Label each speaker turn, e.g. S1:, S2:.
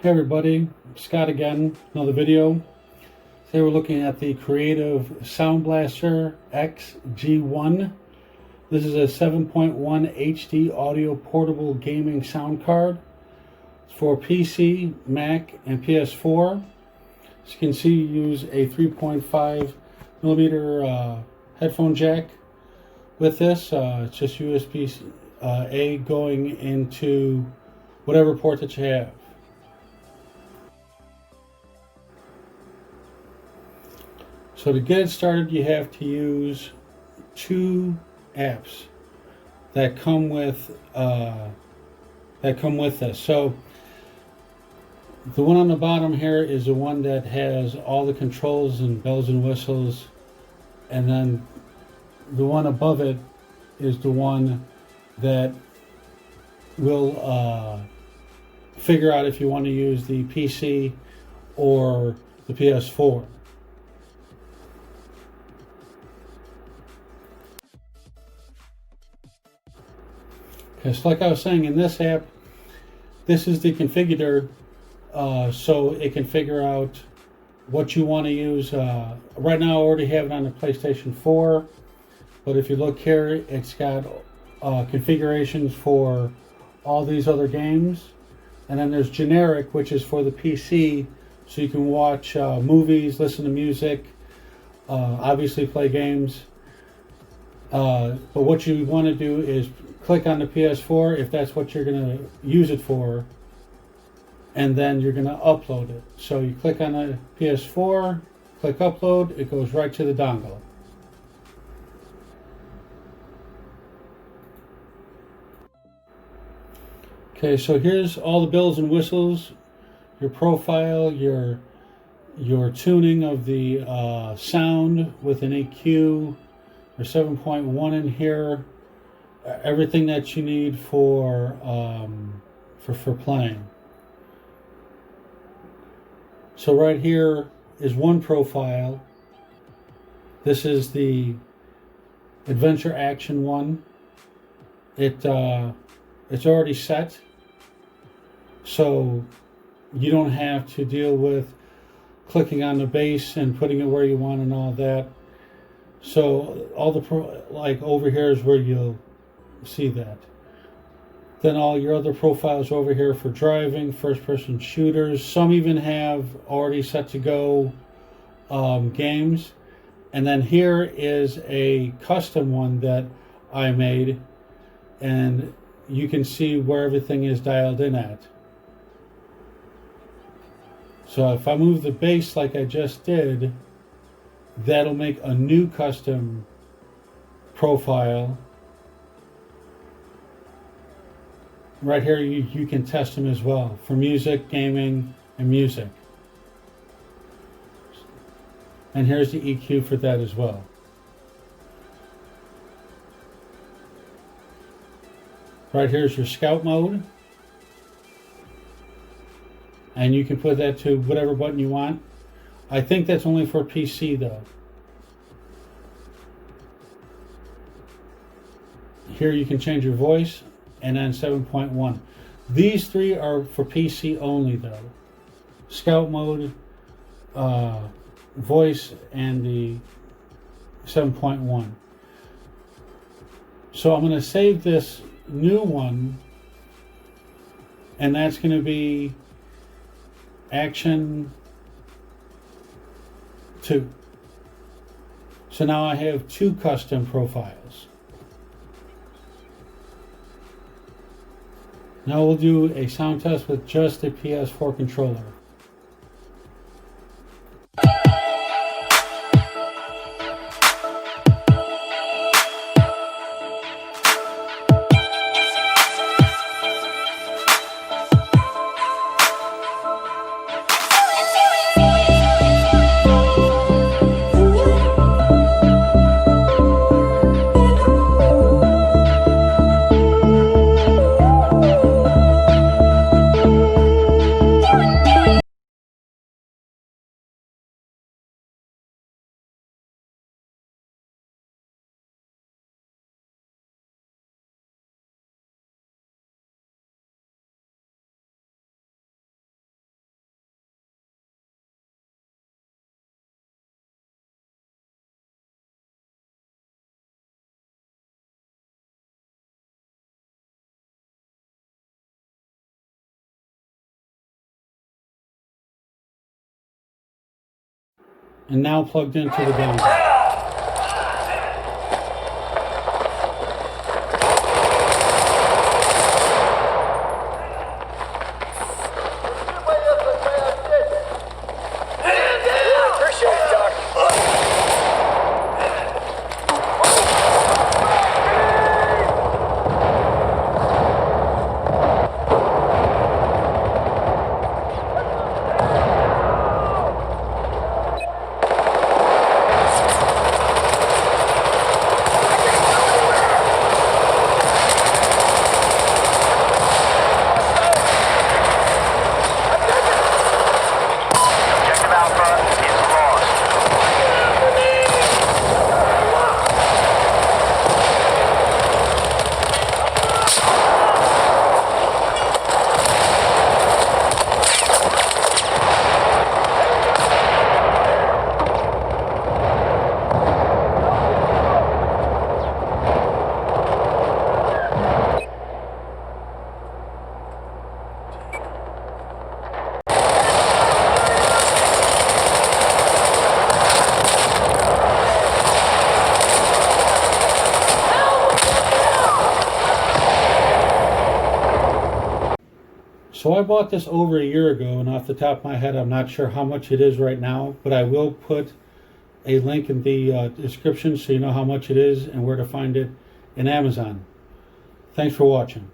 S1: Hey everybody, Scott again, another video. Today we're looking at the Creative Sound Blaster X G1. This is a 7.1 HD audio portable gaming sound card. It's for PC, Mac, and PS4. As you can see, you use a 3.5 millimeter headphone jack with this. It's just USB-A going into whatever port that you have. So to get it started, you have to use two apps that come with this. So the one on the bottom here is the one that has all the controls and bells and whistles, and then the one above it is the one that will figure out if you want to use the PC or the PS4. Okay, so like I was saying, in this app, this is the configurator, so it can figure out what you want to use. Right now I already have it on the PlayStation 4, but if you look here, it's got configurations for all these other games. And then there's generic, which is for the PC, so you can watch movies, listen to music, obviously play games. But what you want to do is click on the PS4 if that's what you're going to use it for, and then you're going to upload it. So you click on the PS4, click upload, it goes right to the dongle. Okay, so here's all the bells and whistles, your profile, your tuning of the sound with an EQ. There's 7.1 in here. Everything that you need for playing. So right here is one profile. This is the adventure action one. It's already set, so you don't have to deal with clicking on the bass and putting it where you want and all that. So all the like over here is where you'll see that. Then all your other profiles over here for driving, first-person shooters. Some even have already set to go games. And then here is a custom one that I made, and you can see where everything is dialed in at. So if I move the bass like I just did, that'll make a new custom profile. Right here you can test them as well for music, gaming, and music. And here's the EQ for that as well. Right here's your scout mode. And you can put that to whatever button you want. I think that's only for PC though. Here you can change your voice, and then 7.1. These three are for PC only though. Scout mode, voice, and the 7.1. So I'm going to save this new one, and that's going to be Action 2. So now I have two custom profiles. Now we'll do a sound test with just the PS4 controller. and now plugged into the gun. So I bought this over a year ago, and off the top of my head, I'm not sure how much it is right now, but I will put a link in the description so you know how much it is and where to find it in Amazon. Thanks for watching.